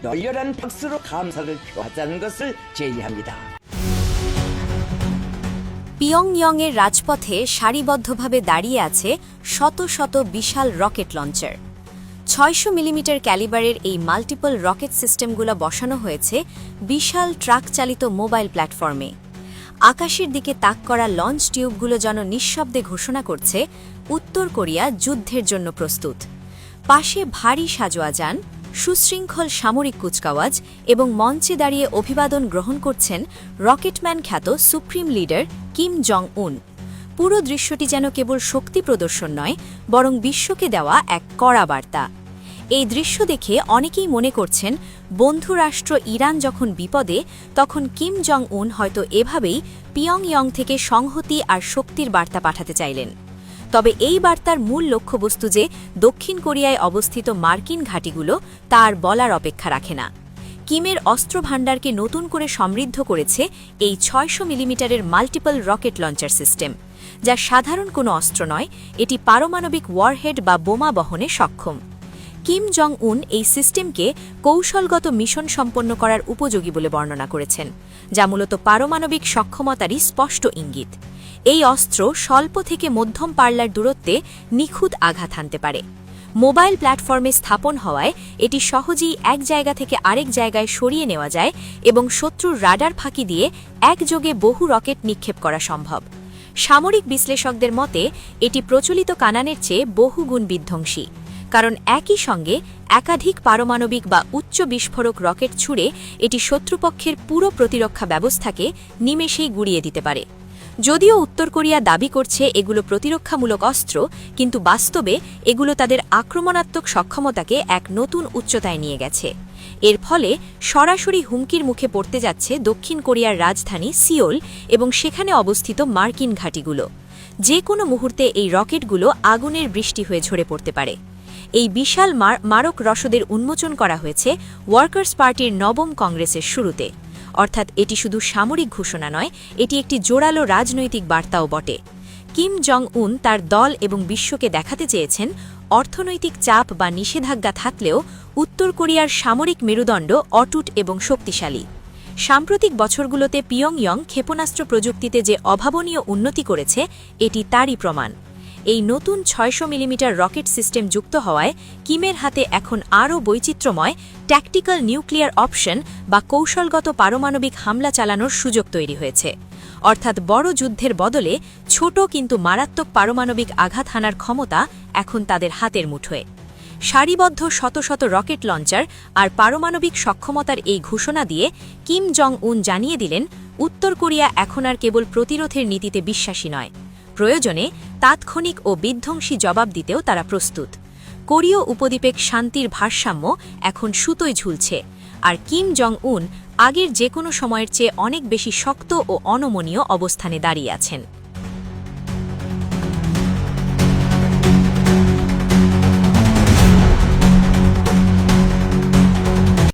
열렬한 박수로 감사를 표하자는 것을 제의합니다. পিয়ংইয়ংয়ের রাজপথে সারিবদ্ধভাবে দাঁড়িয়ে আছে শত শত বিশাল রকেট লঞ্চার। ৬০০ মিলিমিটার ক্যালিবারের এই মাল্টিপল রকেট সিস্টেমগুলো বসানো হয়েছে বিশাল ট্রাক চালিত মোবাইল প্ল্যাটফর্মে। আকাশের দিকে তাক করা লঞ্চ টিউবগুলো যেন নিঃশব্দে ঘোষণা করছে উত্তর কোরিয়া যুদ্ধের জন্য প্রস্তুত। পাশে ভারী সাজোয়া যান, সুশৃঙ্খল সামরিক কুচকাওয়াজ এবং মঞ্চে দাঁড়িয়ে অভিবাদন গ্রহণ করছেন রকেটম্যান খ্যাত সুপ্রিম লিডার কিম জং উন। পুরো দৃশ্যটি যেন কেবল শক্তি প্রদর্শন নয়, বরং বিশ্বকে দেওয়া এক কড়া বার্তা। এই দৃশ্য দেখে অনেকেই মনে করছেন বন্ধুরাষ্ট্র ইরান যখন বিপদে, তখন কিম জং উন হয়তো এভাবেই পিয়ংইয়ং থেকে সংহতি আর শক্তির বার্তা পাঠাতে চাইলেন। তবে এই বার্তার মূল লক্ষ্যবস্তু যে দক্ষিণ কোরিয়ায় অবস্থিত মার্কিন ঘাঁটিগুলো, তা আর বলার অপেক্ষা রাখে না। কিমের অস্ত্র ভাণ্ডারকে নতুন করে সমৃদ্ধ করেছে এই ৬০০ মিলিমিটারের মাল্টিপল রকেট লঞ্চার সিস্টেম, যা সাধারণ কোনো অস্ত্র নয়, এটি পারমাণবিক ওয়ারহেড বা বোমা বহনে সক্ষম। কিম জং উন এই সিস্টেমকে কৌশলগত মিশন সম্পন্ন করার উপযোগী বলে বর্ণনা করেছেন, যা মূলত পারমাণবিক সক্ষমতারই স্পষ্ট ইঙ্গিত। এই অস্ত্র স্বল্প থেকে মধ্যম পাল্লার দূরত্বে নিখুঁত আঘাত হানতে পারে। মোবাইল প্ল্যাটফর্মে স্থাপন হওয়ায় এটি সহজেই এক জায়গা থেকে আরেক জায়গায় সরিয়ে নেওয়া যায় এবং শত্রুর রাডার ফাঁকি দিয়ে একযোগে বহু রকেট নিক্ষেপ করা সম্ভব। সামরিক বিশ্লেষকদের মতে এটি প্রচলিত কানানের চেয়ে বহুগুণ বিধ্বংসী, কারণ একই সঙ্গে একাধিক পারমাণবিক বা উচ্চ বিস্ফোরক রকেট ছুড়ে এটি শত্রুপক্ষের পুরো প্রতিরক্ষা ব্যবস্থাকে নিমেষেই গুড়িয়ে দিতে পারে। যদিও উত্তর কোরিয়া দাবি করছে এগুলো প্রতিরক্ষামূলক অস্ত্র, কিন্তু বাস্তবে এগুলো তাদের আক্রমণাত্মক সক্ষমতাকে এক নতুন উচ্চতায় নিয়ে গেছে। এর ফলে সরাসরি হুমকির মুখে পড়তে যাচ্ছে দক্ষিণ কোরিয়ার রাজধানী সিওল এবং সেখানে অবস্থিত মার্কিন ঘাঁটিগুলো। যে কোনো মুহূর্তে এই রকেটগুলো আগুনের বৃষ্টি হয়ে ঝরে পড়তে পারে। এই বিশাল মারক রসদের উন্মোচন করা হয়েছে ওয়ার্কার্স পার্টির নবম কংগ্রেসের শুরুতে। অর্থাৎ এটি শুধু সামরিক ঘোষণা নয়, এটি একটি জোরালো রাজনৈতিক বার্তাও বটে। কিম জং উন তার দল এবং বিশ্বকে দেখাতে চেয়েছেন অর্থনৈতিক চাপ বা নিষেধাজ্ঞা থাকলেও উত্তর কোরিয়ার সামরিক মেরুদণ্ড অটুট এবং শক্তিশালী। সাম্প্রতিক বছরগুলোতে পিয়ংইয়ং ক্ষেপণাস্ত্র প্রযুক্তিতে যে অভাবনীয় উন্নতি করেছে, এটি তারই প্রমাণ। এই নতুন ৬০০ মিলিমিটার রকেট সিস্টেম যুক্ত হওয়ায় কিমের হাতে এখন আরও বৈচিত্র্যময় ট্যাকটিক্যাল নিউক্লিয়ার অপশন বা কৌশলগত পারমাণবিক হামলা চালানোর সুযোগ তৈরি হয়েছে। অর্থাৎ বড় যুদ্ধের বদলে ছোট কিন্তু মারাত্মক পারমাণবিক আঘাত হানার ক্ষমতা এখন তাদের হাতের মুঠোয়। সারিবদ্ধ শত শত রকেট লঞ্চার আর পারমাণবিক সক্ষমতার এই ঘোষণা দিয়ে কিম জং উন জানিয়ে দিলেন উত্তর কোরিয়া এখন আর কেবল প্রতিরোধের নীতিতে বিশ্বাসী নয়, প্রয়োজনে তাৎক্ষণিক ও বিধ্বংসী জবাব দিতেও তারা প্রস্তুত। কোরীয় উপদ্বীপের শান্তির ভারসাম্য এখন সুতোয় ঝুলছে, আর কিম জং উন আগের যে কোনো সময়ের চেয়ে অনেক বেশি শক্ত ও অনমনীয় অবস্থানে দাঁড়িয়ে আছেন।